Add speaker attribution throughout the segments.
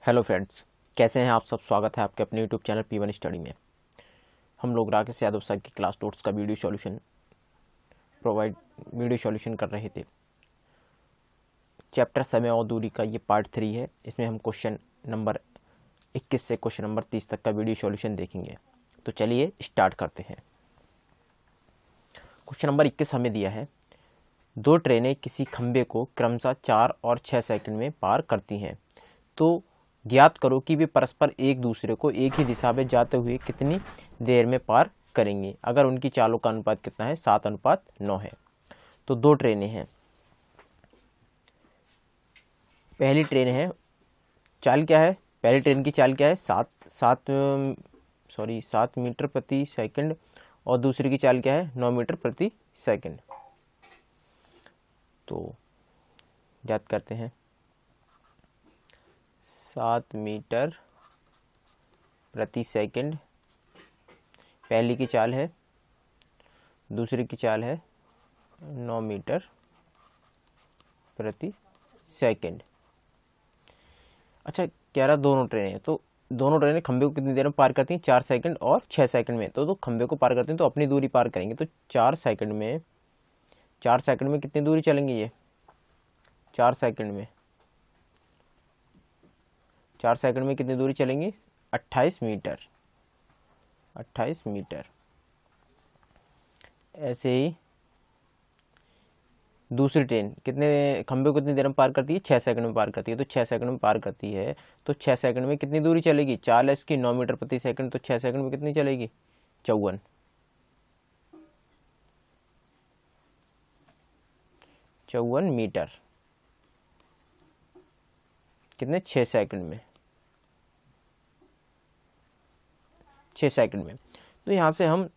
Speaker 1: Hello friends, कैसे हैं आप सब। स्वागत है आपके अपने यूट्यूब चैनल P1 स्टडी में। हम लोग राकेश यादव सर की क्लास नोट्स का वीडियो सॉल्यूशन कर रहे थे। चैप्टर समय और दूरी का ये पार्ट 3 है। इसमें हम क्वेश्चन नंबर 21 से क्वेश्चन नंबर 30 तक का वीडियो सॉल्यूशन देखेंगे। तो चलिए स्टार्ट करते हैं। क्वेश्चन नंबर 21 हमें दिया है, दो ट्रेनें किसी खंबे को क्रमशः 4 और 6 सेकंड में पार करती हैं, तो ज्ञात करो कि वे परस्पर एक दूसरे को एक ही दिशा में जाते हुए कितनी देर में पार करेंगी। अगर उनकी चालों का अनुपात कितना है, 7:9 है। तो दो ट्रेनें हैं। पहली ट्रेन है, चाल क्या है, पहली ट्रेन की चाल क्या है, 7 मीटर प्रति सेकंड, और दूसरी की चाल क्या है, 9 मीटर प्रति सेकंड। तो ज्ञात करते हैं। 7 मीटर प्रति सेकंड पहली की चाल है, दूसरी की चाल है 9 मीटर प्रति सेकंड। अच्छा, कह रहा दोनों ट्रेनें, तो दोनों ट्रेनें खंबे को कितनी देर में पार करती हैं, 4 सेकंड और 6 सेकंड में। तो खंबे को पार करती हैं तो अपनी दूरी पार करेंगे। तो 4 सेकंड में कितनी दूरी चलेंगी ये, 4 सेकंड में कितनी दूरी चलेंगी, 28 मीटर। ऐसे ही दूसरी ट्रेन कितने खंबे को कितनी देर में पार करती है, 6 सेकंड में पार करती है। तो 6 सेकंड में पार करती है, तो 6 सेकंड में कितनी दूरी चलेगी, 4 है इसकी, 9 मीटर प्रति सेकंड। तो 6 सेकंड में कितनी चलेगी, 54 मीटर। कितने, 6 सेकंड में। तो यहाँ से हम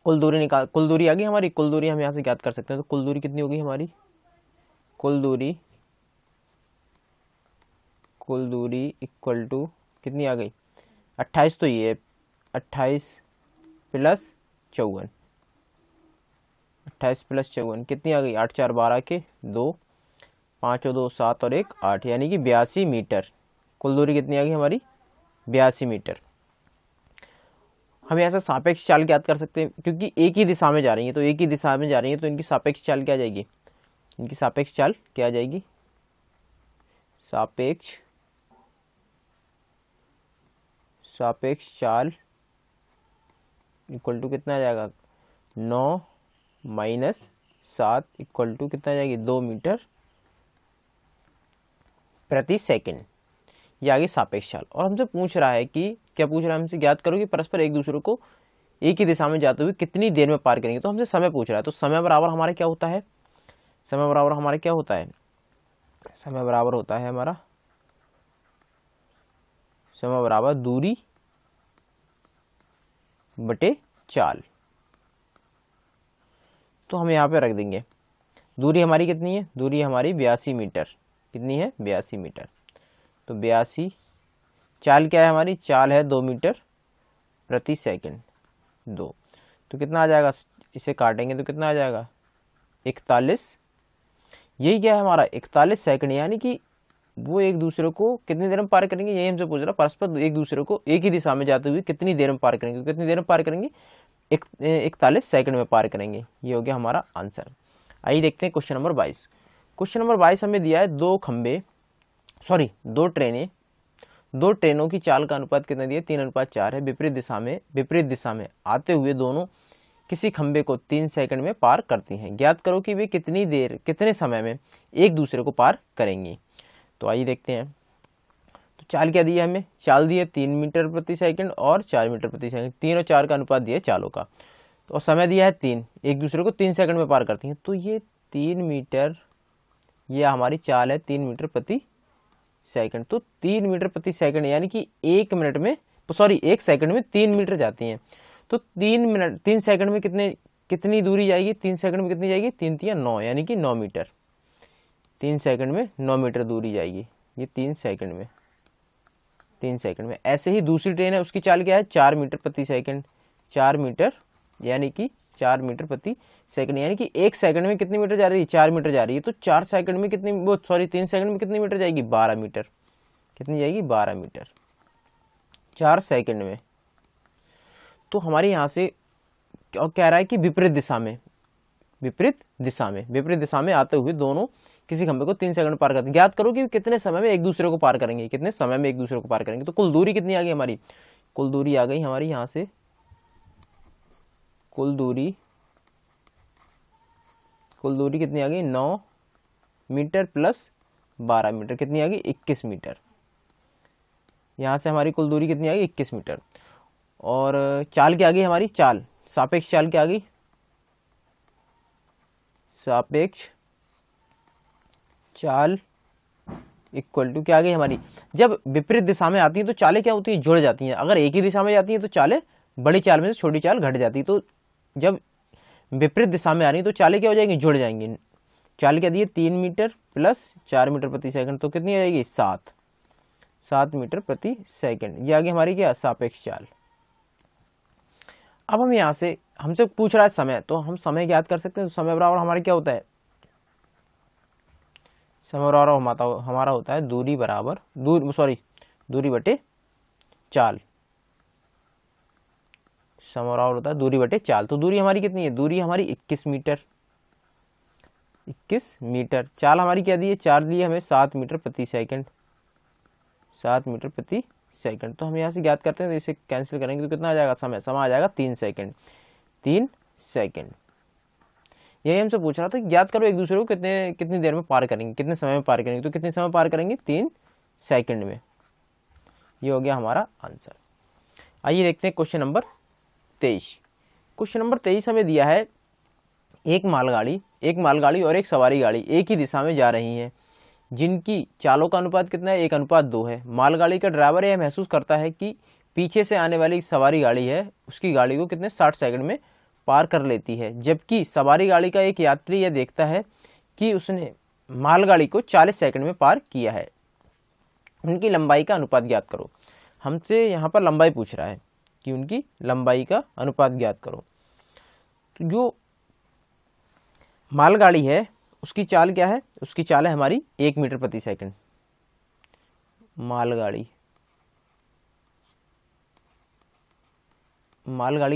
Speaker 1: कुल दूरी आ गई हमारी। कुल दूरी हम यहाँ से ज्ञात कर सकते हैं। तो कुल दूरी कितनी होगी हमारी, कुल दूरी इक्वल टू कितनी आ गई, 28। तो ये 28 प्लस 54 कितनी आ गई, 8 4 12 के 2, 5 और 2 7 और 1 8, यानी कि 82 मीटर। कुल दूरी कितनी आ गई हमारी, 82 मीटर। हम ऐसा सापेक्ष चाल ज्ञात कर सकते हैं, क्योंकि एक ही दिशा में जा रही है। तो एक ही दिशा में जा रही है, तो इनकी सापेक्ष चाल क्या आ जाएगी, इनकी सापेक्ष चाल क्या आ जाएगी, सापेक्ष चाल इक्वल टू कितना आ जाएगा, 9 माइनस 7 इक्वल टू कितना आ जाएगी, 2 मीटर प्रति सेकंड। ये आगे सापेक्ष चाल। और हमसे पूछ रहा है कि क्या पूछ रहा है हमसे, ज्ञात करो कि परस्पर एक दूसरे को एक ही दिशा में जाते हुए कितनी देर में पार करेंगे। तो हमसे समय पूछ रहा है। तो समय बराबर हमारा क्या होता है, समय बराबर दूरी बटे चाल। तो हम यहाँ पे रख देंगे, दूरी हमारी कितनी है, दूरी हमारी 82 मीटर। कितनी है, 82 मीटर। तो 82, चाल क्या है हमारी, चाल है 2 मीटर प्रति सेकंड, 2। तो कितना आ जाएगा, इसे काटेंगे तो कितना आ जाएगा, 41। यही क्या है हमारा, 41 सेकंड। यानी कि वो एक दूसरे को कितनी देर में पार करेंगे, यही हमसे पूछ रहा है। परस्पर एक दूसरे को एक ही दिशा में जाते हुए कितनी देर में पार करेंगे, कितनी देर में पार करेंगे, 41 सेकंड में पार करेंगे। ये हो गया हमारा आंसर। आइए देखते हैं क्वेश्चन नंबर 22। क्वेश्चन नंबर 22 हमें दिया है, दो ट्रेनों की चाल का अनुपात कितना दिया, 3:4 है। विपरीत दिशा में आते हुए दोनों किसी खंबे को 3 सेकंड में पार करती हैं। ज्ञात करो कि वे कितने समय में एक दूसरे को पार करेंगी। तो आइए देखते हैं। तो चाल क्या दी है हमें, चाल दी है 3 मीटर प्रति सेकंड और 4 मीटर प्रति सेकंड। 3 और 4 का अनुपात दिया है चालों का। तो और समय दिया है 3, एक दूसरे को 3 सेकंड में पार करती हैं। तो ये 3 मीटर, ये हमारी चाल है 3 मीटर प्रति सेकंड। तो 3 मीटर प्रति सेकंड यानी कि 1 सेकंड में 3 मीटर जाती हैं। तो 3 सेकंड में कितनी दूरी जाएगी, 3 सेकंड में कितनी जाएगी, 3 3 9, यानी कि 9 मीटर। 3 सेकंड में 9 मीटर दूरी जाएगी, ये 3 सेकंड में। ऐसे ही दूसरी ट्रेन है, उसकी चाल क्या है, 4 मीटर प्रति सेकंड। 4 मीटर यानी कि 4 मीटर प्रति सेकंड, यानी कि 1 सेकंड में कितनी मीटर जा रही है, 4 मीटर जा रही है। तो 4 सेकंड में 3 सेकंड में कितनी मीटर जाएगी, 12 मीटर। कितनी जाएगी 12 मीटर 4 सेकंड में। तो हमारे यहाँ से और कह रहा है कि विपरीत दिशा में आते हुए दोनों किसी खंभे को 3 सेकंड में पार करते हैं। ज्ञात करो कि कितने समय में एक दूसरे को पार करेंगे, तो कुल दूरी कितनी आ गई हमारी, कुल दूरी आ गई हमारी यहाँ से, कुल दूरी कितनी आ गई 9 मीटर प्लस 12 मीटर, कितनी आ गई 21 मीटर। यहाँ से हमारी कुल दूरी कितनी आ गई 21 मीटर। और चाल क्या आ गई हमारी, चाल सापेक्ष चाल क्या आ गई, सापेक्ष चाल इक्वल टू क्या आ गई हमारी, जब विपरीत दिशा में आती है तो चालें क्या होती है, जुड़ जाती हैं। अगर एक ही दिशा में जाती है तो चालें बड़ी चाल में से छोटी चाल घट जाती है। तो जब विपरीत दिशा में आ रही है तो चालें क्या हो जाएंगी, जुड़ जाएंगी। चाल क्या दी है 3 मीटर प्लस 4 मीटर प्रति सेकंड, तो कितनी आ जाएगी 7 मीटर प्रति सेकंड। ये आ गई हमारी क्या, सापेक्ष चाल। अब हम यहाँ से हमसे पूछ रहा है समय, तो हम समय ज्ञात कर सकते हैं। तो समय बराबर हमारा क्या होता है, समय बराबर हमारा होता है दूरी बटे चाल। समय बराबर होता है दूरी बटे चाल। तो दूरी हमारी कितनी है, दूरी हमारी 21 मीटर। चाल हमारी क्या दी है, चाल दी है हमें 7 मीटर प्रति सेकंड, 7 मीटर प्रति सेकंड। तो हम यहाँ से ज्ञात करते हैं, तो इसे कैंसिल करेंगे तो कितना आ जाएगा, समय आ जाएगा 3 सेकंड। यही हमसे पूछ रहा था, ज्ञात करो एक दूसरे को कितनी देर में पार करेंगे, कितने समय में पार करेंगे। तो कितने समय पार करेंगे, 3 सेकंड में। ये हो गया हमारा आंसर। आइए देखते हैं क्वेश्चन नंबर 23। क्वेश्चन नंबर 23 हमें दिया है, एक मालगाड़ी और एक सवारी गाड़ी एक ही दिशा में जा रही हैं, जिनकी चालों का अनुपात कितना है, 1:2 है। मालगाड़ी का ड्राइवर यह महसूस करता है कि पीछे से आने वाली सवारी गाड़ी है, उसकी गाड़ी को कितने 60 सेकंड में पार कर लेती है, जबकि सवारी गाड़ी का एक यात्री यह देखता है कि उसने मालगाड़ी को 40 सेकंड में पार किया है। उनकी लंबाई का अनुपात ज्ञात करो। हमसे यहाँ पर लंबाई पूछ रहा है कि उनकी लंबाई का अनुपात ज्ञात करो। तो जो मालगाड़ी है उसकी चाल क्या है, उसकी चाल है हमारी 1 मीटर प्रति सेकंड। मालगाड़ी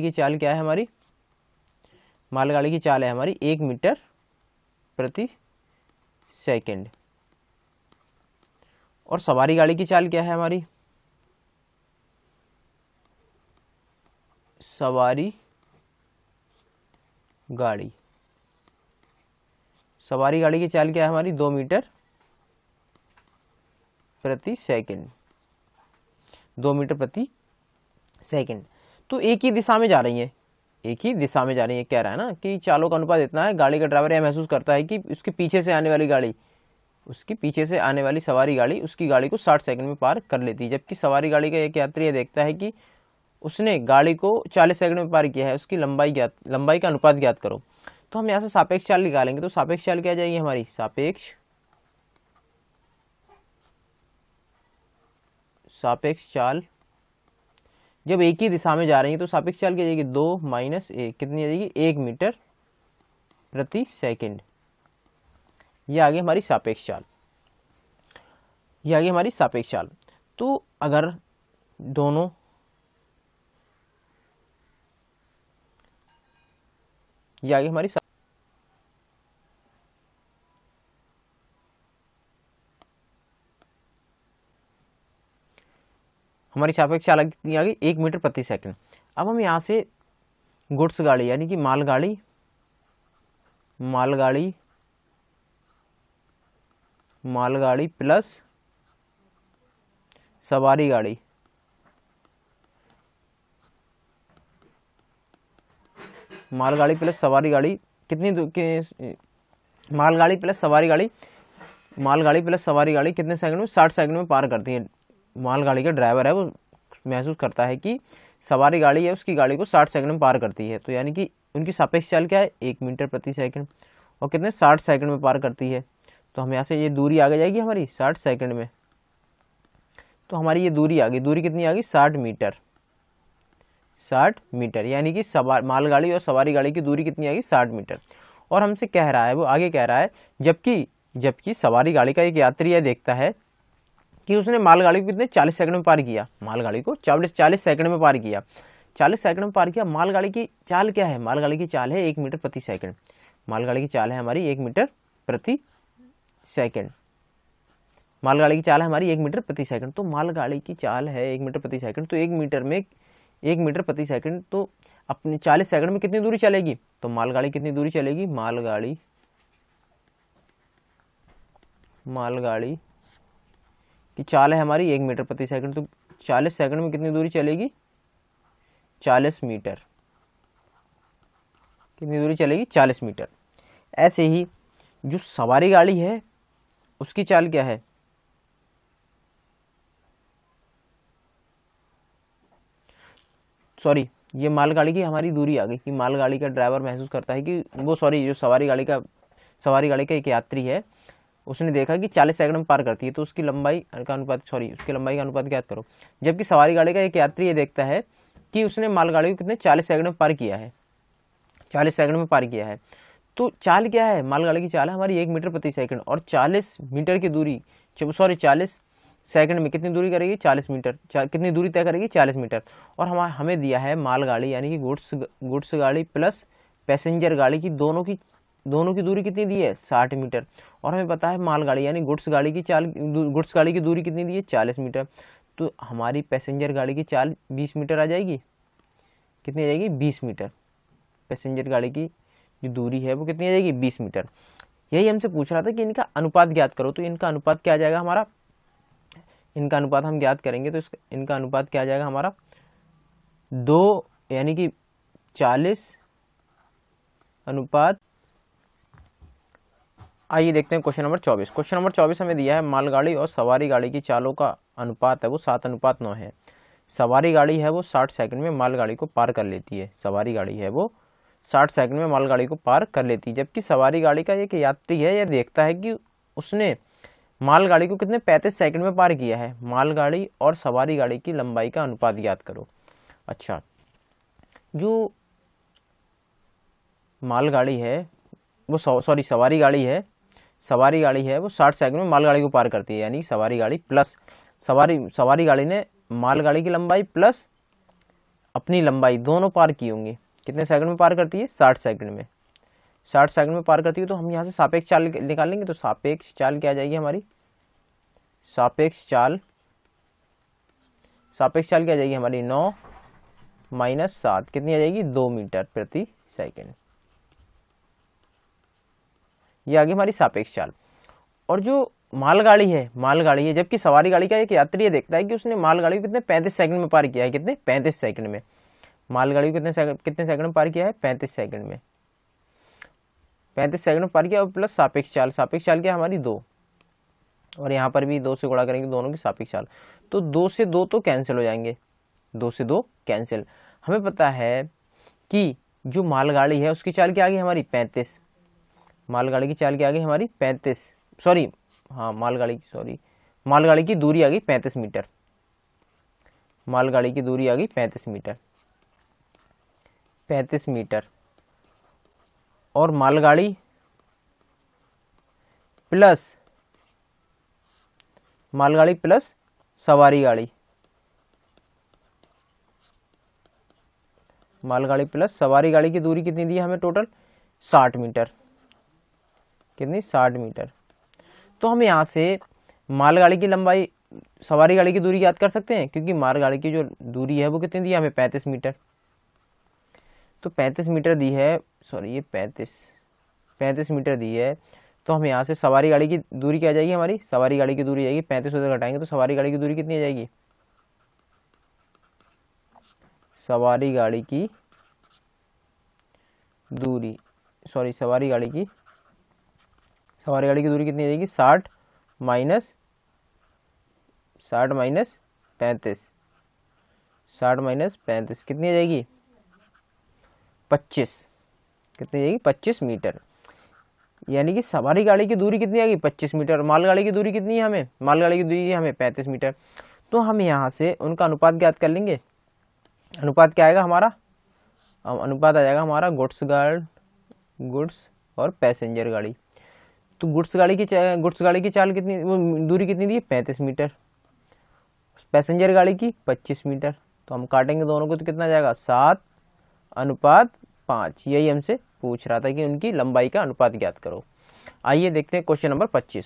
Speaker 1: की चाल क्या है हमारी, मालगाड़ी की चाल है हमारी 1 मीटर प्रति सेकंड। और सवारी गाड़ी की चाल क्या है हमारी, सवारी गाड़ी की चाल क्या है हमारी 2 मीटर प्रति सेकंड, 2 मीटर प्रति सेकंड। तो एक ही दिशा में जा रही है, कह रहा है ना कि चालों का अनुपात इतना है। गाड़ी का ड्राइवर यह महसूस करता है कि उसके पीछे से आने वाली सवारी गाड़ी उसकी गाड़ी को 60 सेकंड में पार कर लेती है, जबकि सवारी गाड़ी का एक यात्री यह देखता है कि उसने गाड़ी को 40 सेकंड में पार किया है। उसकी लंबाई का अनुपात ज्ञात करो। तो हम यहाँ से सापेक्ष चाल निकालेंगे। तो सापेक्ष चाल क्या जाएगी हमारी, सापेक्ष चाल जब एक ही दिशा में जा रही है तो सापेक्ष चाल क्या जाएगी 2 - 1, कितनी आ जाएगी 1 मीटर प्रति सेकंड। ये आ गई हमारी सापेक्ष चाल। तो अगर दोनों ये आ गई हमारी सापेक्ष चाल कितनी आ गई 1 मीटर प्रति सेकंड। अब हम यहाँ से गुड्स गाड़ी यानी कि मालगाड़ी प्लस सवारी गाड़ी, मालगाड़ी प्लस सवारी गाड़ी कितने सेकंड में, 60 सेकंड में पार करती है। मालगाड़ी का ड्राइवर है वो महसूस करता है कि सवारी गाड़ी है उसकी गाड़ी को 60 सेकंड में पार करती है। तो यानी कि उनकी सापेक्ष चाल क्या है 1 मीटर प्रति सेकंड, और कितने 60 सेकंड में पार करती है। तो हम यहाँ से ये दूरी आगे जाएगी हमारी 60 सेकंड में। तो हमारी ये दूरी आ गई, दूरी कितनी आ गई 60 मीटर, यानी कि मालगाड़ी और सवारी गाड़ी की दूरी कितनी आ गई 60 मीटर। और हमसे कह रहा है, वो आगे कह रहा है, जबकि सवारी गाड़ी का एक यात्री यह देखता है कि उसने मालगाड़ी को कितने 40 सेकंड में पार किया, मालगाड़ी को 40 सेकंड में पार किया, 40 सेकंड में पार किया। मालगाड़ी की चाल क्या है, मालगाड़ी की चाल है 1 मीटर प्रति सेकंड, मालगाड़ी की चाल है हमारी 1 मीटर प्रति सेकंड, मालगाड़ी की चाल है हमारी 1 मीटर प्रति सेकंड। तो मालगाड़ी की चाल है 1 मीटर प्रति सेकंड, तो 1 मीटर में 1 मीटर प्रति सेकंड, तो अपनी 40 सेकंड में कितनी दूरी चलेगी, तो मालगाड़ी कितनी दूरी चलेगी, मालगाड़ी की चाल है हमारी 1 मीटर प्रति सेकंड, तो 40 सेकंड में कितनी दूरी चलेगी, 40 मीटर, कितनी दूरी चलेगी, 40 मीटर। ऐसे ही जो सवारी गाड़ी है उसकी चाल क्या है, सॉरी ये मालगाड़ी की हमारी दूरी आ गई कि मालगाड़ी का ड्राइवर महसूस करता है कि वो जो सवारी गाड़ी का एक यात्री है, उसने देखा कि 40 सेकंड में पार करती है, तो उसकी लंबाई का अनुपात ज्ञात करो। जबकि सवारी गाड़ी का एक यात्री ये देखता है कि उसने मालगाड़ी को कितने 40 सेकंड में पार किया है, 40 सेकंड में पार किया है। तो चाल क्या है, मालगाड़ी की चाल है हमारी 1 मीटर प्रति सेकंड, और 40 मीटर की दूरी 40 सेकंड में कितनी दूरी करेगी, 40 मीटर, कितनी दूरी तय करेगी, 40 मीटर। और हमें दिया है मालगाड़ी यानी कि गुड्स गाड़ी प्लस पैसेंजर गाड़ी की दोनों की दूरी कितनी दी है, 60 मीटर। और हमें पता है मालगाड़ी यानी गुड्स गाड़ी की दूरी कितनी दी है, 40 मीटर। तो हमारी पैसेंजर गाड़ी की चाल 20 मीटर आ जाएगी, कितनी आ जाएगी, 20 मीटर। पैसेंजर गाड़ी की जो दूरी है वो कितनी आ जाएगी, 20 मीटर। यही हमसे पूछ रहा था कि इनका अनुपात ज्ञात करो, तो इनका अनुपात क्या आ जाएगा हमारा, इनका अनुपात हम ज्ञात करेंगे तो इनका अनुपात क्या आ जाएगा हमारा, 2 यानी कि 40 अनुपात। आइए देखते हैं क्वेश्चन नंबर 24। क्वेश्चन नंबर 24 हमें दिया है मालगाड़ी और सवारी गाड़ी की चालों का अनुपात है वो 7:9 है। सवारी गाड़ी है वो 60 सेकंड में मालगाड़ी को पार कर लेती है, सवारी गाड़ी है वो 60 सेकंड में मालगाड़ी को पार कर लेती है। जबकि सवारी गाड़ी का एक यात्री है, यह देखता है कि उसने मालगाड़ी को कितने 35 सेकंड में पार किया है। मालगाड़ी और सवारी गाड़ी की लंबाई का अनुपात ज्ञात करो। अच्छा, जो मालगाड़ी है वो सवारी गाड़ी है वो 60 सेकंड में मालगाड़ी को पार करती है, यानी सवारी गाड़ी प्लस सवारी गाड़ी ने मालगाड़ी की लंबाई प्लस अपनी लंबाई दोनों पार की होंगी। कितने सेकंड में पार करती है, 60 सेकंड में, 60 सेकंड में पार करती है। तो हम यहाँ से सापेक्ष चाल निकालेंगे, तो सापेक्ष चाल क्या आ जाएगी हमारी, सापेक्ष चाल क्या आ जाएगी हमारी, 9 - 7 कितनी आ जाएगी, 2 मीटर प्रति सेकंड। ये आ गई हमारी सापेक्ष चाल। और जो मालगाड़ी है, जबकि सवारी गाड़ी का एक यात्री ये देखता है कि उसने मालगाड़ी को कितने 35 सेकंड में पार किया है, कितने 35 सेकंड में, मालगाड़ी को कितने सेकंड में पार किया है, 35 सेकंड में, 35 सेकंड में पार किया। और प्लस सापेक्ष चाल क्या हमारी 2, और यहाँ पर भी 2 से गुणा करेंगे दोनों की सापेक्ष चाल, तो 2 से 2 तो कैंसिल हो जाएंगे, 2 से 2 कैंसिल। हमें पता है कि जो मालगाड़ी है उसकी चाल क्या आ गई हमारी, 35, मालगाड़ी की चाल क्या आ गई हमारी, 35, मालगाड़ी की दूरी आ गई 35 मीटर, मालगाड़ी की दूरी आ गई 35 मीटर। और मालगाड़ी प्लस सवारी गाड़ी, मालगाड़ी प्लस सवारी गाड़ी की दूरी कितनी दी है हमें, टोटल 60 मीटर, कितनी, 60 मीटर। तो हम यहाँ से मालगाड़ी की लंबाई सवारी गाड़ी की दूरी याद कर सकते हैं, क्योंकि मालगाड़ी की जो दूरी है वो कितनी दी है हमें, 35 मीटर। तो 35 मीटर दी है, सॉरी ये 35 मीटर दी है। तो हम यहाँ से सवारी गाड़ी की दूरी क्या आ जाएगी हमारी, सवारी गाड़ी की दूरी आएगी 35 उधर घटाएंगे तो सवारी गाड़ी की दूरी कितनी आ जाएगी, सवारी गाड़ी की दूरी कितनी आ जाएगी, 60 माइनस 35 कितनी आ जाएगी, 25, कितनी आ जाएगी, 25 मीटर। यानी कि सवारी गाड़ी की दूरी कितनी आ गई, 25 मीटर। मालगाड़ी की दूरी कितनी है हमें, मालगाड़ी की दूरी है हमें 35 मीटर। तो हम यहाँ से उनका अनुपात ज्ञात कर लेंगे। अनुपात क्या आएगा हमारा, अनुपात आ जाएगा हमारा गुड्स और पैसेंजर गाड़ी। तो गुड्स गाड़ी की चाल कितनी, वो दूरी कितनी दी है, 35 मीटर, पैसेंजर गाड़ी की 25 मीटर। तो हम काटेंगे दोनों को तो कितना जाएगा 7:5। यही हमसे पूछ रहा था कि उनकी लंबाई का अनुपात ज्ञात करो। आइए देखते हैं क्वेश्चन नंबर 25।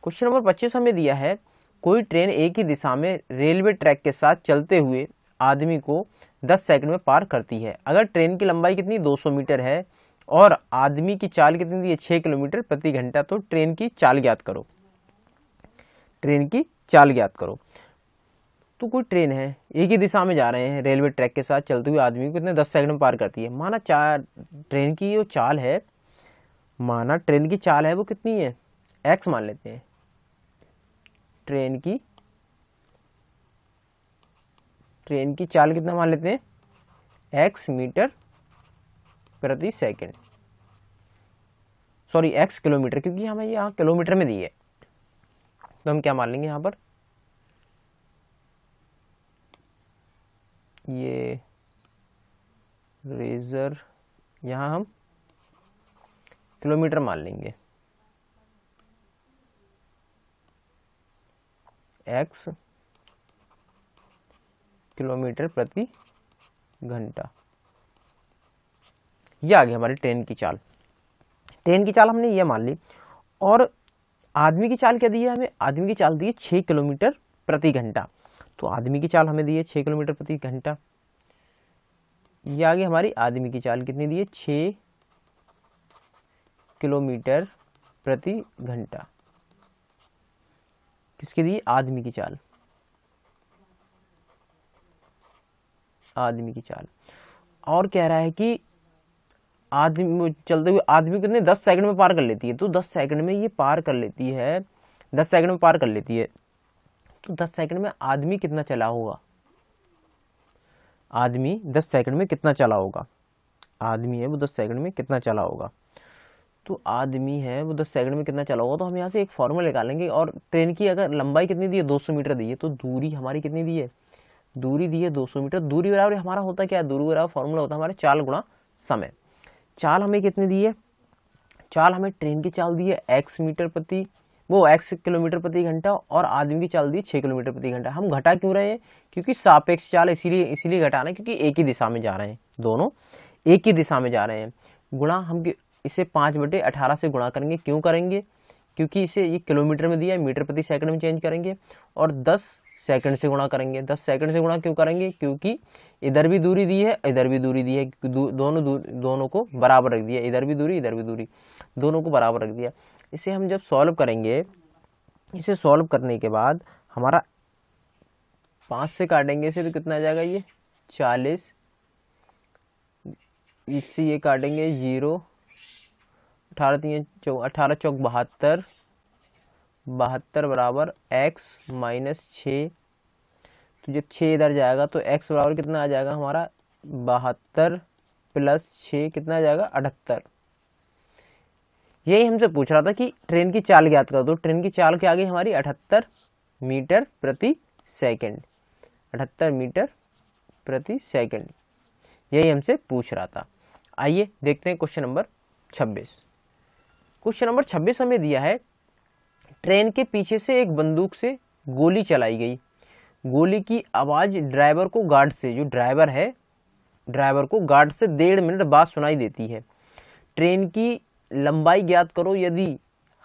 Speaker 1: क्वेश्चन नंबर 25 हमें दिया है कोई ट्रेन एक ही दिशा में रेलवे ट्रैक के साथ चलते हुए आदमी को 10 सेकंड में पार करती है। अगर ट्रेन की लंबाई कितनी 200 मीटर है और आदमी की चाल कितनी दी है 6 किलोमीटर प्रति घंटा, तो ट्रेन की चाल ज्ञात करो। ट्रेन की चाल ज्ञात करो। तो कोई ट्रेन है, एक ही दिशा में जा रहे हैं, रेलवे ट्रैक के साथ चलते हुए आदमी को कितने 10 सेकंड में पार करती है। माना ट्रेन की जो चाल है, माना ट्रेन की चाल है वो कितनी है, x मान लेते हैं। ट्रेन की चाल कितना मान लेते हैं, x मीटर प्रति सेकंड, सॉरी x किलोमीटर, क्योंकि हमें यहाँ किलोमीटर में दी है तो हम क्या मान लेंगे यहाँ पर, ये रेजर, यहाँ हम किलोमीटर मान लेंगे। x किलोमीटर प्रति घंटा, ये आ गई हमारी ट्रेन की चाल। ट्रेन की चाल हमने ये मान ली। और आदमी की चाल क्या दी है हमें, आदमी की चाल दी है 6 किलोमीटर प्रति घंटा। तो आदमी की चाल हमें दी है 6 किलोमीटर प्रति घंटा। ये आ गई हमारी आदमी की चाल, कितनी दी है 6 किलोमीटर प्रति घंटा। किसकी दी, आदमी की चाल, आदमी की चाल। और कह रहा है कि आदमी चलते हुए आदमी कितने 10 सेकंड में पार कर लेती है। तो 10 सेकंड में ये पार कर लेती है, 10 सेकंड में पार कर लेती है। तो 10 सेकंड में आदमी कितना चला होगा, आदमी 10 सेकंड में कितना चला होगा, आदमी है वो 10 सेकंड में कितना चला होगा। तो आदमी है वो 10 सेकंड में कितना चला होगा, तो हम यहाँ से एक फॉर्मूला निकालेंगे। और ट्रेन की अगर लंबाई कितनी दी है 200 मीटर दी है, तो दूरी हमारी कितनी दी है, दूरी दी है 200 मीटर। दूरी बराबर हमारा होता क्या है, दूरी बराबर फॉर्मूला होता है हमारे चाल गुणा समय। चाल हमें कितनी दी है, चाल हमें ट्रेन की चाल दी है x मीटर प्रति x किलोमीटर प्रति घंटा, और आदमी की चाल दी 6 किलोमीटर प्रति घंटा। हम घटा क्यों रहे हैं, क्योंकि सापेक्ष चाल इसीलिए घटा रहे हैं, क्योंकि एक ही दिशा में जा रहे हैं, दोनों एक ही दिशा में जा रहे हैं। गुणा हम इसे 5/18 से गुणा करेंगे। क्यों करेंगे, क्योंकि इसे ये किलोमीटर में दिया है, मीटर प्रति सेकंड में चेंज करेंगे। और 10 सेकंड से गुणा करेंगे। 10 सेकंड से गुणा क्यों करेंगे, क्योंकि इधर भी दूरी दी है, इधर भी दूरी दी है, दोनों को बराबर रख दिया, इधर भी दूरी, इधर भी दूरी, दोनों को बराबर रख दिया। इसे हम जब सॉल्व करेंगे, इसे सॉल्व करने के बाद हमारा 5 से काटेंगे इसे तो कितना आ जाएगा, ये 40, इससे ये काटेंगे 0, 18 चौक 72, 72 बराबर x माइनस 6। तो जब 6 इधर जाएगा तो x बराबर कितना आ जाएगा हमारा 72 प्लस 6 कितना आ जाएगा 78। यही हमसे पूछ रहा था कि ट्रेन की चाल ज्ञात कर दो। ट्रेन की चाल क्या आ गई हमारी 78 मीटर प्रति सेकंड, 78 मीटर प्रति सेकंड, यही हमसे पूछ रहा था। आइए देखते हैं क्वेश्चन नंबर 26। क्वेश्चन नंबर 26 हमें दिया है ट्रेन के पीछे से एक बंदूक से गोली चलाई गई। गोली की आवाज ड्राइवर को गार्ड से, जो ड्राइवर है, ड्राइवर को गार्ड से 1.5 मिनट बाद सुनाई देती है। ट्रेन की लंबाई ज्ञात करो यदि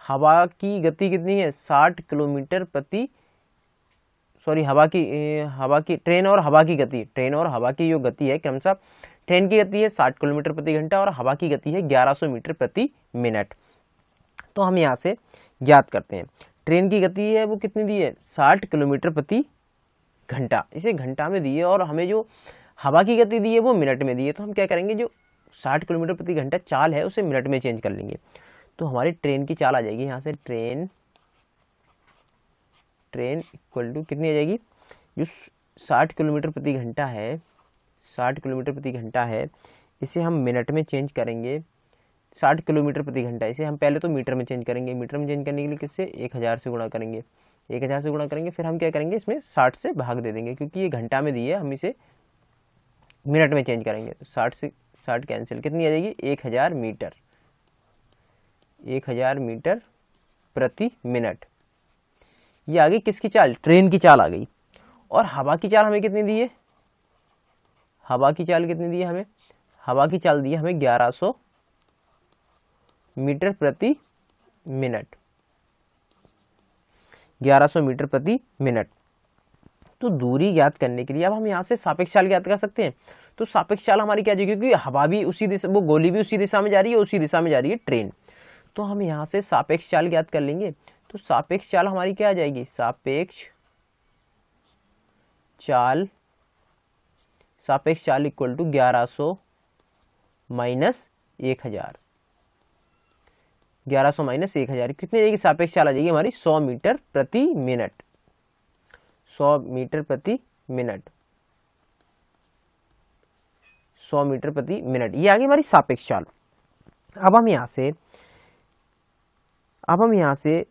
Speaker 1: हवा की गति कितनी है 60 किलोमीटर प्रति, सॉरी हवा की ट्रेन और हवा की गति, ट्रेन और हवा की जो गति है क्रमशः, ट्रेन की गति है 60 किलोमीटर प्रति घंटा और हवा की गति है 1100 मीटर प्रति मिनट। तो हम यहाँ से ज्ञात करते हैं। ट्रेन की गति है वो कितनी दी है 60 किलोमीटर प्रति घंटा, इसे घंटा में दी है, और हमें जो हवा की गति दी है वो मिनट में दी है। तो हम क्या करेंगे, जो 60 किलोमीटर प्रति घंटा चाल है उसे मिनट में चेंज कर लेंगे। तो हमारी ट्रेन की चाल आ जाएगी यहाँ से, ट्रेन इक्वल टू कितनी आ जाएगी, जो 60 किलोमीटर प्रति घंटा है, 60 किलोमीटर प्रति घंटा है, इसे हम मिनट में चेंज करेंगे। 60 किलोमीटर प्रति घंटा इसे हम पहले तो मीटर में चेंज करेंगे। मीटर में चेंज करने के लिए किससे 1000 से गुणा करेंगे, 1000 से गुणा करेंगे। फिर हम क्या करेंगे, इसमें 60 से भाग दे देंगे, क्योंकि ये घंटा में दी है, हम इसे मिनट में चेंज करेंगे। तो 60 से 60 कैंसिल, कितनी आ जाएगी 1000 मीटर, 1000 मीटर प्रति मिनट। ये आ गई किसकी चाल, ट्रेन की चाल आ गई। और हवा की चाल हमें कितनी दी है, हवा की चाल कितनी दी है हमें, हवा की चाल दी है हमें 1100 मीटर प्रति मिनट, 1100 मीटर प्रति मिनट। तो दूरी ज्ञात करने के लिए अब हम यहाँ से सापेक्ष चाल ज्ञात कर सकते हैं। तो सापेक्ष चाल हमारी क्या जाएगी, क्योंकि हवा भी उसी दिशा, वो गोली भी उसी दिशा में जा रही है, उसी दिशा में जा रही है ट्रेन। तो हम यहाँ से सापेक्ष चाल ज्ञात कर लेंगे। तो सापेक्ष चाल हमारी क्या आ जाएगी, सापेक्ष चाल, सापेक्ष चाल इक्वल टू 1100 माइनस 1000, 1100 माइनस 1000 कितनी जाएगी, सापेक्ष चाल आ जाएगी हमारी 100 मीटर प्रति मिनट, 100 मीटर प्रति मिनट, 100 मीटर प्रति मिनट, ये आ गई हमारी सापेक्ष चाल। अब हम यहाँ से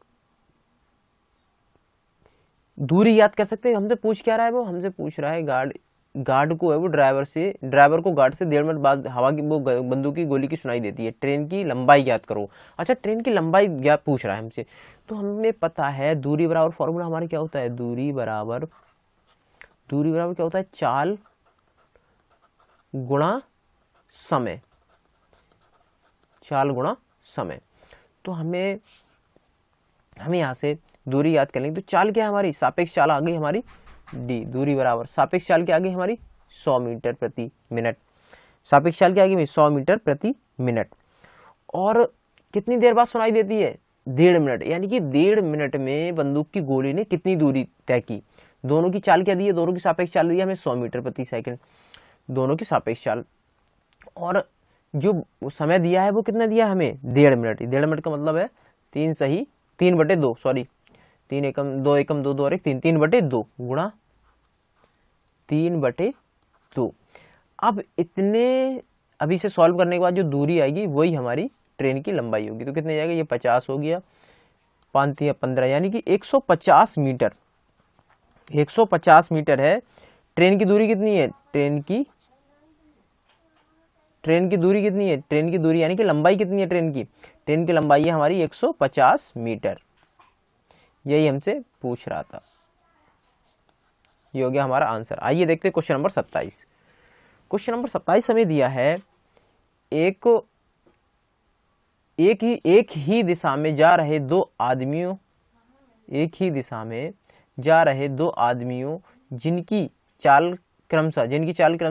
Speaker 1: दूरी याद कर सकते हैं। हमसे पूछ क्या रहा है, वो हमसे पूछ रहा है गार्ड को है वो ड्राइवर को गार्ड से 1.5 मिनट बाद हवा की वो बंदूक की गोली की सुनाई देती है, ट्रेन की लंबाई ज्ञात करो। अच्छा, ट्रेन की लंबाई ज्ञात पूछ रहा है हमसे। तो हमें पता है दूरी बराबर फॉर्मूला हमारा क्या होता है, दूरी बराबर क्या होता है, चाल गुणा समय, चाल गुणा समय। तो हमें यहाँ से दूरी याद कर लेंगे। तो चाल क्या है हमारी, सापेक्ष चाल आ गई हमारी डी, दूरी बराबर सापेक्ष चाल क्या आ गई हमारी 100 मीटर प्रति मिनट, सापेक्ष चाल क्या आ गई 100 मीटर प्रति मिनट। और कितनी देर बाद सुनाई देती है, 1.5 मिनट, यानी कि 1.5 मिनट में बंदूक की गोली ने कितनी दूरी तय की। दोनों की चाल क्या दी है, दोनों की सापेक्ष चाल दी है हमें 100 मीटर प्रति सेकंड, दोनों की सापेक्ष चाल। और जो समय दिया है वो कितना दिया है हमें, 1.5 मिनट। 1.5 मिनट का मतलब है 3/2, सॉरी 3 एकम 2 एकम 2 2 और 1 3, 3/2 गुणा 3/2। अब इतने, अभी से सॉल्व करने के बाद जो दूरी आएगी वही हमारी ट्रेन की लंबाई होगी। तो कितने जाएगा, ये 50 हो गया, 5 या 15, यानी कि 150 मीटर, 150 मीटर है। ट्रेन की दूरी कितनी है, ट्रेन की दूरी कितनी है, ट्रेन की दूरी यानी कि लंबाई कितनी है ट्रेन की लंबाई है हमारी 150 मीटर। यही हमसे पूछ रहा था, ये हो गया हमारा आंसर। आइए देखते हैं क्वेश्चन नंबर 27। क्वेश्चन नंबर 27 हमें दिया है एक ही दिशा में जा रहे दो आदमियों, एक ही दिशा में जा रहे दो आदमियों जिनकी चाल क्रमशः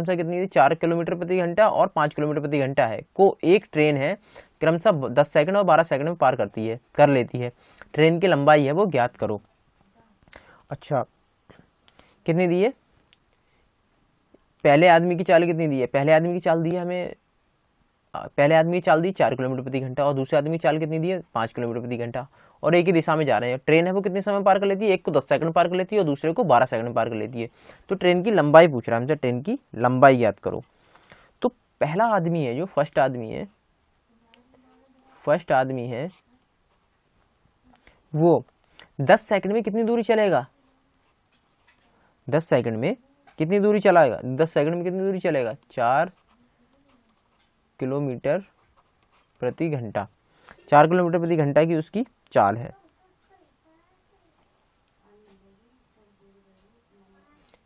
Speaker 1: कितनी है, 4 किलोमीटर प्रति घंटा और 5 किलोमीटर प्रति घंटा है, को एक ट्रेन है क्रमशः 10 सेकंड और 12 सेकंड में पार कर लेती है। ट्रेन की लंबाई है वो ज्ञात करो। अच्छा, कितनी दी है, पहले आदमी की चाल कितनी दी है, पहले आदमी की चाल दी है हमें, पहले आदमी की चाल दी 4 किलोमीटर प्रति घंटा और दूसरे आदमी की चाल कितनी दी है 5 किलोमीटर प्रति घंटा, और एक ही दिशा में जा रहे हैं। ट्रेन है वो कितने समय पार कर लेती है, एक को 10 सेकंड पार कर लेती है और दूसरे को 12 सेकंड पार कर लेती है। तो ट्रेन की लंबाई पूछ रहा है हमसे, ट्रेन की लंबाई याद करो। तो पहला आदमी है जो फर्स्ट आदमी है वो 10 सेकंड में कितनी दूरी चलेगा, 10 सेकंड में कितनी दूरी चलाएगा, 10 सेकंड में कितनी दूरी चलेगा, 4 किलोमीटर प्रति घंटा, 4 किलोमीटर प्रति घंटा की उसकी चाल है।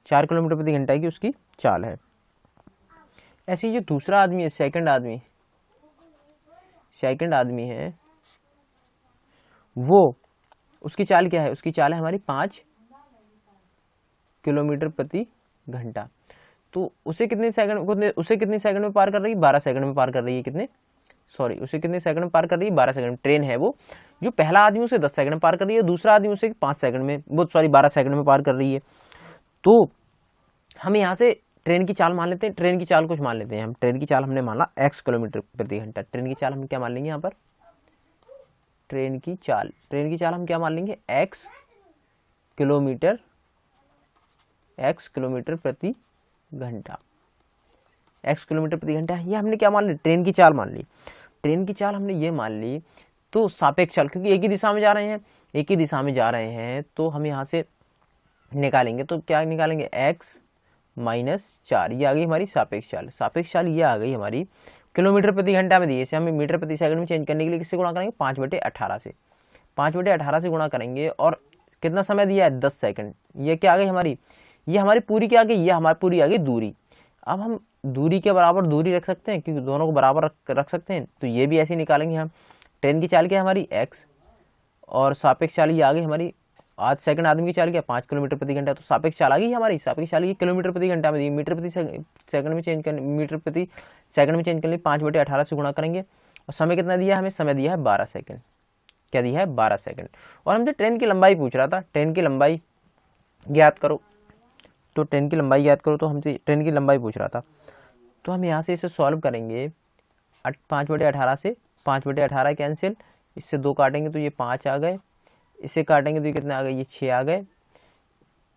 Speaker 1: 4 किलोमीटर प्रति घंटा की उसकी चाल है। ऐसे जो दूसरा आदमी है, सेकंड आदमी है वो, उसकी चाल क्या है, उसकी चाल है हमारी 5 किलोमीटर प्रति घंटा। तो उसे कितने सेकंड में पार कर रही है, 12 सेकंड में पार कर रही है, उसे कितने सेकंड में पार कर रही है, 12 सेकंड। ट्रेन है वो, जो पहला आदमी उसे 10 सेकंड में पार कर रही है, दूसरा आदमी उसे 12 सेकंड में पार कर रही है। तो हम यहाँ से ट्रेन की चाल मान लेते हैं, ट्रेन की चाल कुछ मान लेते हैं हम। ट्रेन की चाल हमने माना x किलोमीटर प्रति घंटा, ट्रेन की चाल हम क्या मान लेंगे यहाँ पर, ट्रेन की चाल हम क्या मान लेंगे, x किलोमीटर प्रति घंटा, x किलोमीटर प्रति घंटा। ये हमने क्या मान ली, ट्रेन की चाल मान ली। ट्रेन की चाल हमने ये मान ली। तो सापेक्ष चाल, क्योंकि एक ही दिशा में जा रहे हैं, तो हम यहाँ से निकालेंगे। तो क्या निकालेंगे, x माइनस 4, ये आ गई हमारी सापेक्ष चाल। ये आ गई हमारी किलोमीटर प्रति घंटा में दी, इसे हमें मीटर प्रति सेकंड में चेंज करने के लिए किससे गुणा करेंगे, 5/18 से। 5/18 से गुणा करेंगे और कितना समय दिया है 10 सेकंड। ये क्या आ गई हमारी, ये हमारी पूरी क्या आ गई, ये हमारी पूरी आ गई दूरी। अब हम दूरी के बराबर दूरी रख सकते हैं क्योंकि दोनों को बराबर रख सकते हैं, तो ये भी ऐसे ही निकालेंगे हम। ट्रेन की चाल क्या है हमारी x, और सापेक्ष चाल ये आ गई हमारी 8 सेकंड आदमी की चाल क्या 5 किलोमीटर प्रति घंटा, तो सापेक्ष चाल आ गई हमारी। सापेक्ष चाल की किलोमीटर प्रति घंटा में मीटर प्रति सेकंड में चेंज करनी, मीटर प्रति सेकंड में चेंज करनी, 5/18 से गुणा करेंगे। और समय कितना दिया है हमें, समय दिया है 12 सेकंड। क्या दिया है 12 सेकंड। और हमसे ट्रेन की लंबाई पूछ रहा था, ट्रेन की लंबाई ज्ञात करो, तो ट्रेन की लंबाई ज्ञात करो, तो हमसे ट्रेन की लंबाई पूछ रहा था। तो हम यहाँ से इसे सॉल्व करेंगे। 5/18 से 5/18 कैंसिल, इससे 2 काटेंगे तो ये 5 आ गए, इसे काटेंगे तो ये कितने आ गए, ये 6 आ गए।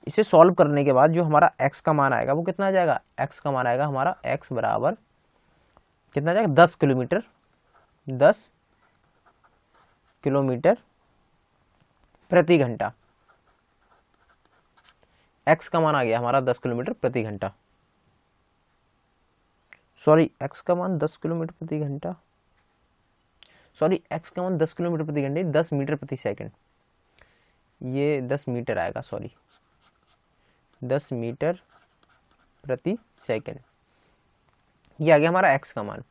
Speaker 1: इसे सॉल्व करने के बाद जो हमारा x का मान आएगा वो कितना आ जाएगा, x का मान आएगा हमारा x बराबर कितना आ जाएगा 10 किलोमीटर, 10 किलोमीटर प्रति घंटा। x का मान आ गया हमारा 10 किलोमीटर प्रति घंटा, सॉरी x का मान 10 किलोमीटर प्रति घंटा, सॉरी x का मान 10 किलोमीटर प्रति घंटे, 10 मीटर प्रति सेकंड, ये 10 मीटर आएगा, सॉरी 10 मीटर प्रति सेकंड। ये आ गया हमारा x का मान।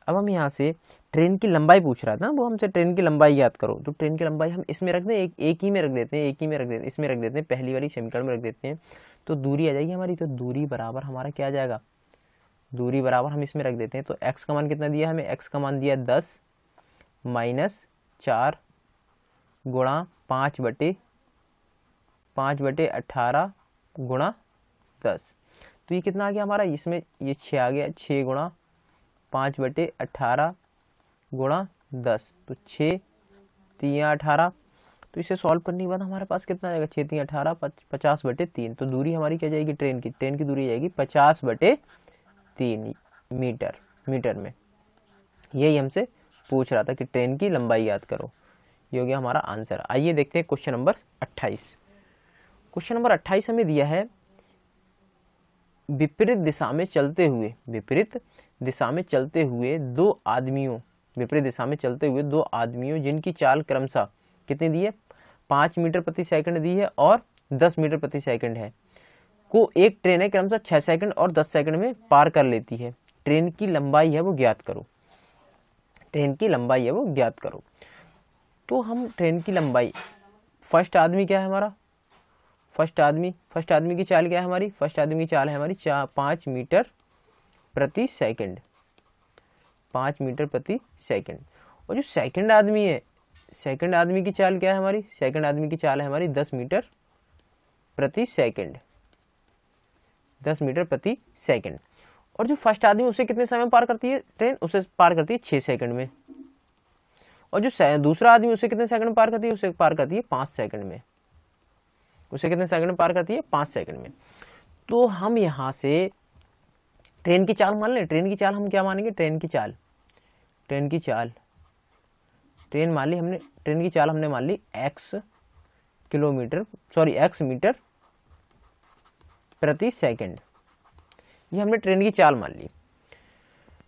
Speaker 1: अब हम यहाँ से ट्रेन की लंबाई पूछ रहा था, वो हमसे ट्रेन की लंबाई याद करो, तो ट्रेन की लंबाई हम इसमें रख दें, एक ही में रख देते हैं, एक ही में रख देते हैं, इसमें रख देते हैं, पहली वाली समीकरण में रख देते हैं, तो दूरी आ जाएगी हमारी। तो दूरी बराबर हमारा क्या आ जाएगा, दूरी बराबर हम इसमें रख देते हैं। तो x का मान कितना दिया हमें, x का मान दिया 10 -4 गुणा 5/18 गुणा 10, तो ये कितना आ गया हमारा, इसमें ये 6 आ गया, 6 गुणा 5/18 गुणा 10, तो 6 3 18। तो इसे सॉल्व करने के बाद हमारे पास कितना आएगा, 6 3 18 50/3। तो दूरी हमारी क्या जाएगी, ट्रेन की दूरी जाएगी 50/3 मीटर, मीटर में। यही हमसे पूछ रहा था कि ट्रेन की लंबाई याद करो। ये हो गया हमारा आंसर। आइए देखते हैं क्वेश्चन नंबर 28। क्वेश्चन नंबर 28 हमें दिया है विपरीत दिशा में चलते हुए, विपरीत दिशा में चलते हुए दो आदमियों, विपरीत दिशा में चलते हुए दो आदमियों जिनकी चाल क्रमशः कितनी दी है, 5 मीटर प्रति सेकंड दी है और 10 मीटर प्रति सेकंड है, को एक ट्रेन है क्रमशः 6 सेकंड और 10 सेकंड में पार कर लेती है। ट्रेन की लंबाई है वो ज्ञात करो, ट्रेन की लंबाई है वो ज्ञात करो। तो हम ट्रेन की लंबाई, फर्स्ट आदमी क्या है हमारा, फर्स्ट आदमी की चाल क्या है हमारी, फर्स्ट आदमी की चाल है हमारी 5 मीटर प्रति सेकंड, 5 मीटर प्रति सेकंड। और जो सेकंड आदमी है, सेकंड आदमी की चाल क्या है हमारी, सेकंड आदमी की चाल है हमारी 10 मीटर प्रति सेकंड, 10 मीटर प्रति सेकंड। और जो फर्स्ट आदमी उसे कितने समय में पार करती है ट्रेन, उसे पार करती है 6 सेकंड में। और जो दूसरा आदमी उसे कितने सेकंड में पार करती है, उसे पार करती है 5 सेकंड में, उसे कितने सेकंड में पार करती है 5 सेकंड में। तो हम यहाँ से ट्रेन की चाल मान लें, ट्रेन की चाल हम क्या मानेंगे, ट्रेन की चाल, ट्रेन की चाल, ट्रेन मान ली हमने, ट्रेन की चाल हमने मान ली x kilometre, sorry x metre प्रति सेकंड, ये हमने ट्रेन की चाल मान ली।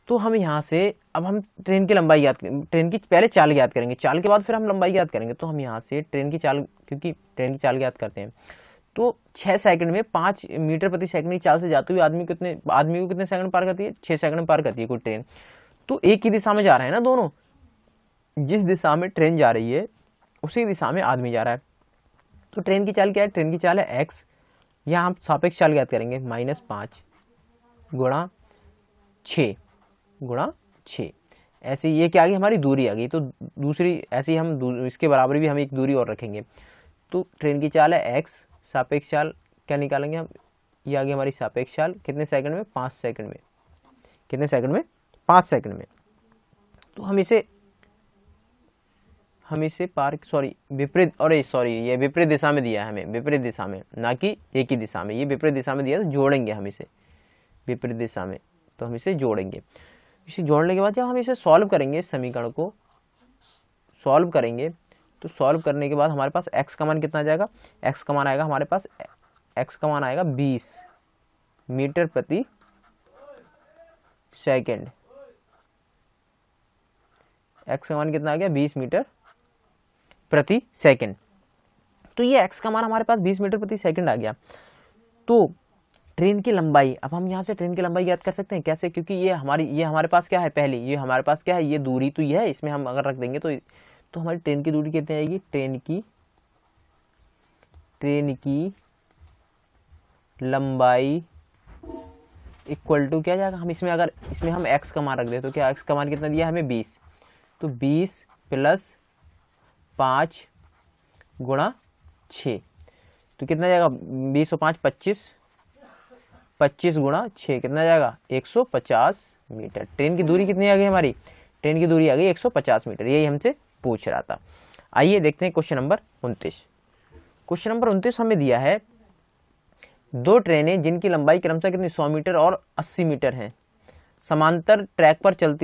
Speaker 1: तो हम यहाँ से अब हम ट्रेन की लंबाई याद, ट्रेन की पहले चाल याद करेंगे, चाल के बाद फिर हम लंबाई याद करेंगे। तो हम यहाँ से ट्रेन की चाल, क्योंकि ट्रेन की चाल याद करते हैं, तो 6 सेकंड में 5 मीटर प्रति सेकंड की चाल से जाते हुए आदमी को कितने सेकंड पार करती है, 6 सेकंड में पार करती है कोई ट्रेन। तो एक ही दिशा में जा रहे हैं ना दोनों, जिस दिशा में ट्रेन जा रही है उसी दिशा में आदमी जा रहा है। तो ट्रेन की चाल क्या है, ट्रेन की चाल है x, यहाँ हम सापेक्ष चाल याद करेंगे -5 गुणा 6 ऐसे, ये क्या आ गई हमारी दूरी आ गई। तो दूसरी ऐसे ही हम इसके बराबर भी हम एक दूरी और रखेंगे। तो ट्रेन की चाल है x, सापेक्ष चाल क्या निकालेंगे हम, ये आ गई हमारी सापेक्ष चाल कितने सेकंड में, 5 सेकंड में, कितने सेकंड में, 5 सेकंड में। तो हम इसे पार, सॉरी विपरीत, और सॉरी ये विपरीत दिशा में दिया है हमें, विपरीत दिशा में, ना कि एक ही दिशा में, ये विपरीत दिशा में दिया, तो जोड़ेंगे हम इसे विपरीत दिशा में, तो हम इसे जोड़ेंगे। इसे जोड़ने के बाद जब हम इसे सॉल्व करेंगे, इस समीकरण को सॉल्व करेंगे, तो सॉल्व करने के बाद हमारे पास x का मान कितना आ जाएगा, x का मान आएगा हमारे पास, x का मान आएगा 20 मीटर प्रति सेकंड, x का मान कितना आ गया 20 मीटर प्रति सेकंड। तो ये x का मान हमारे पास 20 मीटर प्रति सेकंड आ गया। तो ट्रेन की लंबाई, अब हम यहाँ से ट्रेन की लंबाई याद कर सकते हैं कैसे, क्योंकि ये हमारे पास क्या है, पहले ये हमारे पास क्या है, ये दूरी तो ये है, इसमें हम अगर रख देंगे तो हमारी ट्रेन की दूरी कितनी आएगी, ट्रेन की लंबाई इक्वल टू क्या जाएगा, हम इसमें हम x का मान रख दें तो क्या, x का मान कितना दिया हमें 20, तो 20 प्लस 5 गुणा 6, तो कितना जाएगा 20 और 5 25, 25 गुणा 6 कितना जाएगा 150 मीटर। ट्रेन की दूरी कितनी आ गई हमारी, ट्रेन की दूरी आ गई 150 मीटर, यही हमसे पूछ रहा था। आइए देखते हैं क्वेश्चन नंबर 29। क्वेश्चन नंबर 29 हमें दिया है, दो ट्रेनें जिनकी लंबाई क्रमशः कितनी 100 मीटर और 80 मीटर है, समांतर ट्रैक पर चल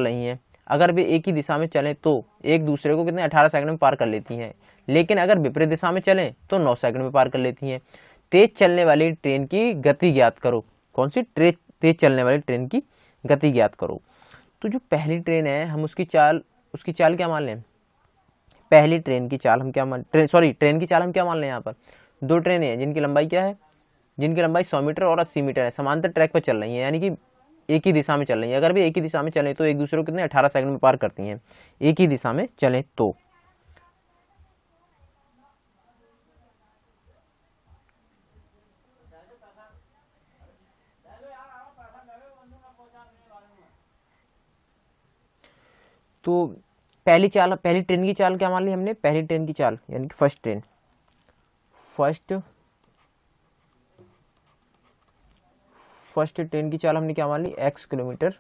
Speaker 1: रही हैं। अगर वे एक ही दिशा में चलें तो एक दूसरे को कितने 18 सेकंड में पार कर लेती हैं, लेकिन अगर विपरीत दिशा में चलें तो 9 सेकंड में पार कर लेती हैं। तेज चलने वाली ट्रेन की गति ज्ञात करो। कौन सी तेज चलने वाली ट्रेन की गति ज्ञात करो। तो जो पहली ट्रेन है हम उसकी चाल क्या मान लें, पहली ट्रेन की चाल हम क्या मान ट्रेन की चाल हम क्या मान लें। यहाँ पर दो ट्रेनें हैं जिनकी लंबाई क्या है, जिनकी लंबाई 100 मीटर और 80 मीटर है, समांतर ट्रैक पर चल रही है, यानी कि एक ही दिशा में चल रही है। अगर भी एक ही दिशा में चलें तो एक दूसरे को कितने 18 सेकंड में पार करती हैं, एक ही दिशा में चलें तो। तो पहली ट्रेन की चाल क्या मान ली हमने, पहली ट्रेन की चाल यानी कि फर्स्ट ट्रेन की चाल हमने क्या मान ली, x किलोमीटर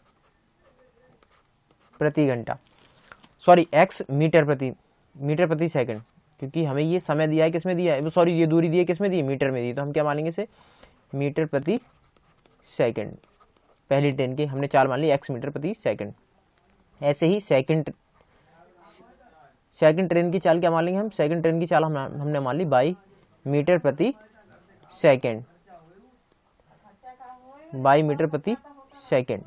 Speaker 1: प्रति घंटा, x मीटर प्रति सेकंड, क्योंकि हमें ये समय दिया है किसमें दिया है, ये दूरी दी है किसमें दी है, मीटर में दी, तो हम क्या मानेंगे इसे मीटर प्रति सेकंड। पहली ट्रेन की हमने चाल मान ली x मीटर प्रति सेकंड। ऐसे ही सेकंड ट्रेन की चाल क्या मान लेंगे हम, सेकंड ट्रेन की चाल हमने मान ली बाई मीटर प्रति सेकंड, बाई मीटर प्रति सेकंड।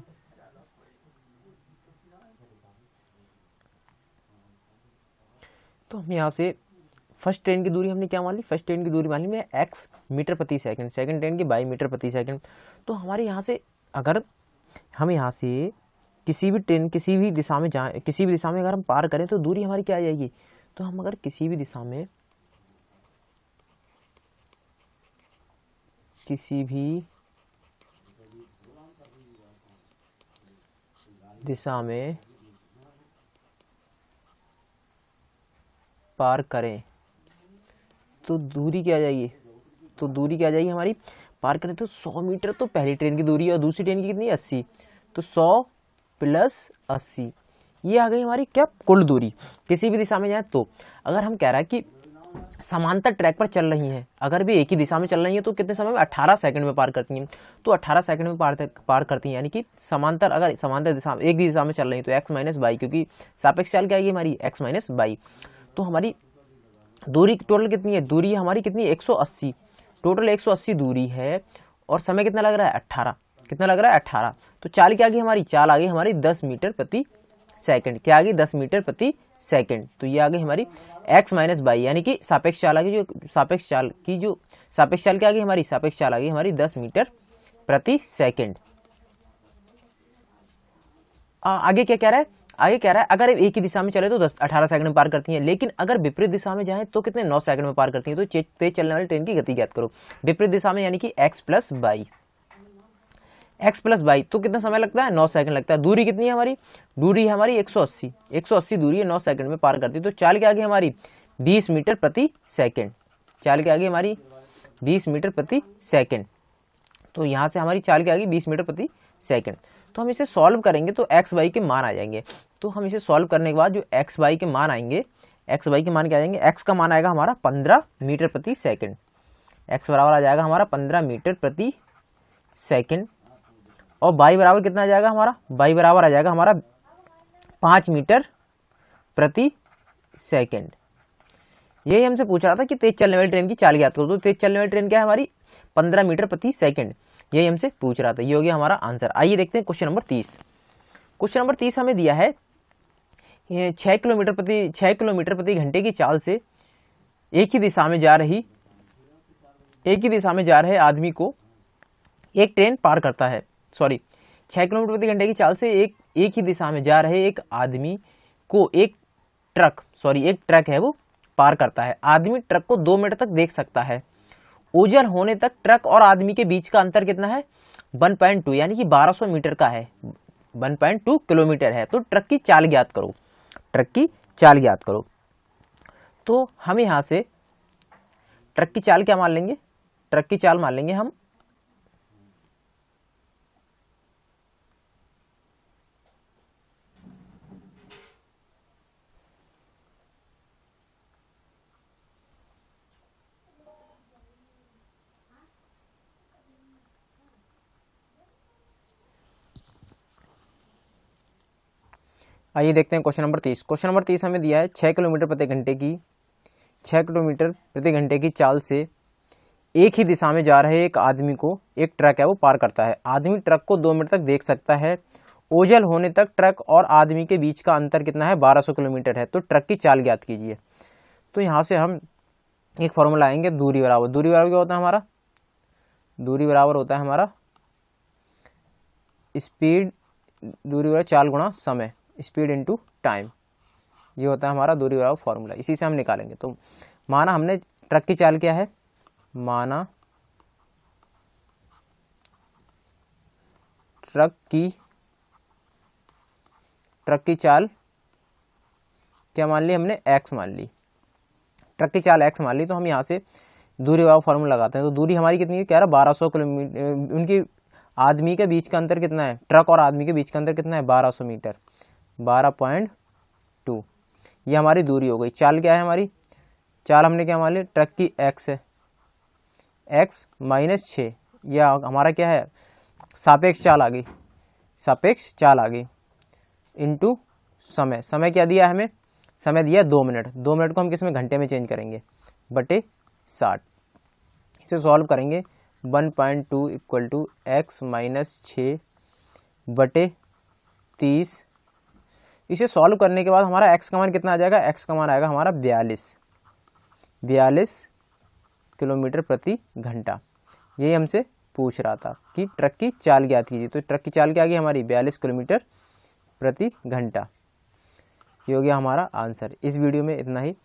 Speaker 1: तो हम यहाँ से फर्स्ट ट्रेन की दूरी हमने क्या मान ली, फर्स्ट ट्रेन की दूरी मान ली मैं x मीटर प्रति सेकंड, सेकंड ट्रेन की बाई मीटर प्रति सेकंड। तो हमारे यहाँ से अगर हम यहाँ से किसी भी दिशा में जाएं, किसी भी दिशा में अगर हम पार करें तो दूरी हमारी क्या आ जाएगी, तो हम अगर किसी भी दिशा में पार करें तो दूरी क्या आ जाएगी, हमारी पार करें तो 100 मीटर तो पहली ट्रेन की दूरी है और दूसरी ट्रेन की कितनी 80, तो 100 प्लस 80 ये आ गई हमारी क्या कुल दूरी किसी भी दिशा में जाए तो। अगर हम कह रहा है कि समांतर ट्रैक पर चल रही हैं, अगर भी एक ही दिशा में चल रही हैं तो कितने समय में 18 सेकंड में पार करती हैं, तो 18 सेकंड में पार करती हैं, यानी कि अगर समांतर दिशा में एक दिशा में चल रही है तो x माइनस बाई, क्योंकि सापेक्ष चाल क्या आएगी हमारी x माइनस बाई। तो हमारी दूरी टोटल कितनी है, दूरी हमारी कितनी 180, टोटल 180 दूरी है और समय कितना लग रहा है 18, कितना लग रहा है 18। तो चाल क्या आ गई हमारी, चाल आ गई हमारी 10 मीटर प्रति सेकंड, क्या आ गई 10 मीटर प्रति सेकंड। तो ये आ गई हमारी x माइनस बाई, यानी कि सापेक्ष चाल आ गई, जो सापेक्ष चाल क्या आ गई हमारी, सापेक्ष चाल आ गई हमारी 10 मीटर प्रति सेकंड। आगे क्या कह रहा है, अगर एक ही दिशा में चले तो 18 सेकंड में पार करती हैं, लेकिन अगर विपरीत दिशा में जाएं तो कितने 9 सेकंड में पार करती हैं। तो तेज चलने वाली ट्रेन की गति ज्ञात करो विपरीत दिशा में, यानी कि x प्लस बाई, तो कितना समय लगता है 9 सेकंड लगता है। दूरी कितनी है हमारी, दूरी है हमारी 180 दूरी है 9 सेकंड में पार करती है। तो चाल क्या आ गई हमारी 20 मीटर प्रति सेकंड, चाल क्या आ गई हमारी 20 मीटर प्रति सेकंड। तो यहाँ से हमारी चाल क्या आ गई 20 मीटर प्रति सेकंड। तो हम इसे सॉल्व करेंगे तो x बाई के मान आ जाएंगे। तो हम इसे सॉल्व करने के बाद जो x बाई के मान आएंगे, x बाई के मान क्या आ जाएंगे, x का मान आएगा हमारा 15 मीटर प्रति सेकंड, x बराबर आ जाएगा हमारा 15 मीटर प्रति सेकंड। और बाई बराबर कितना आ जाएगा हमारा, बाई बराबर आ जाएगा हमारा 5 मीटर प्रति सेकंड। यही हमसे पूछ रहा था कि तेज चलने वाली ट्रेन की चाल ज्ञात करो। तो तेज चलने वाली ट्रेन क्या है हमारी 15 मीटर प्रति सेकंड, यही हमसे पूछ रहा था। ये हो गया हमारा आंसर। आइए देखते हैं क्वेश्चन नंबर 30। क्वेश्चन नंबर 30 हमें दिया है 6 किलोमीटर प्रति घंटे की चाल से एक ही दिशा में जा रहे आदमी को एक ट्रेन पार करता है, 6 किलोमीटर प्रति घंटे की चाल से एक ही दिशा में जा रहे एक आदमी को एक ट्रक है वो पार करता है। आदमी ट्रक को 2 मिनट तक देख सकता है। ओझल होने तक ट्रक और आदमी के बीच का अंतर कितना है? 1.2 यानी कि 1200 मीटर का है, 1.2 किलोमीटर है। तो ट्रक की चाल ज्ञात करो। तो हम यहां से ट्रक की चाल क्या मान लेंगे? ट्रक की चाल मान लेंगे हम आइए देखते हैं क्वेश्चन नंबर 30। क्वेश्चन नंबर 30 हमें दिया है 6 किलोमीटर प्रति घंटे की चाल से एक ही दिशा में जा रहे एक आदमी को एक ट्रक है वो पार करता है। आदमी ट्रक को 2 मिनट तक देख सकता है। ओझल होने तक ट्रक और आदमी के बीच का अंतर कितना है? 1200 किलोमीटर है। तो ट्रक की चाल ज्ञात कीजिए। तो यहाँ से हम एक फॉर्मूला आएंगे, दूरी बराबर क्या होता है हमारा? दूरी बराबर होता है हमारा स्पीड, दूरी बराबर चाल गुणा समय, स्पीड इनटू टाइम। ये होता है हमारा दूरी बराबर फॉर्मूला। इसी से हम निकालेंगे। तो माना हमने ट्रक की चाल क्या है? माना ट्रक की चाल क्या मान ली हमने? x मान ली। ट्रक की चाल x मान ली। तो हम यहाँ से दूरी बराबर फॉर्मूला लगाते हैं। तो दूरी हमारी कितनी है? कह रहा 1200 किलोमीटर। उनकी आदमी के बीच का अंतर कितना है? ट्रक और आदमी के बीच का अंतर कितना है? 1200 मीटर, 12.2। ये हमारी दूरी हो गई। चाल क्या है हमारी? चाल हमने क्या मान ली? ट्रक की x है, x माइनस 6। यह हमारा क्या है? सापेक्ष चाल आ गई इंटू समय। समय क्या दिया है हमें? समय दिया 2 मिनट। 2 मिनट को हम किस में? घंटे में चेंज करेंगे, बटे 60। इसे सॉल्व करेंगे। 1.2 इक्वल टू x माइनस 6 बटे 30। इसे सॉल्व करने के बाद हमारा x का मान कितना आ जाएगा? x का मान आएगा हमारा 42 किलोमीटर प्रति घंटा। यही हमसे पूछ रहा था कि ट्रक की चाल ज्ञात कीजिए। तो ट्रक की चाल क्या आ गई हमारी? 42 किलोमीटर प्रति घंटा। ये हो गया हमारा आंसर। इस वीडियो में इतना ही।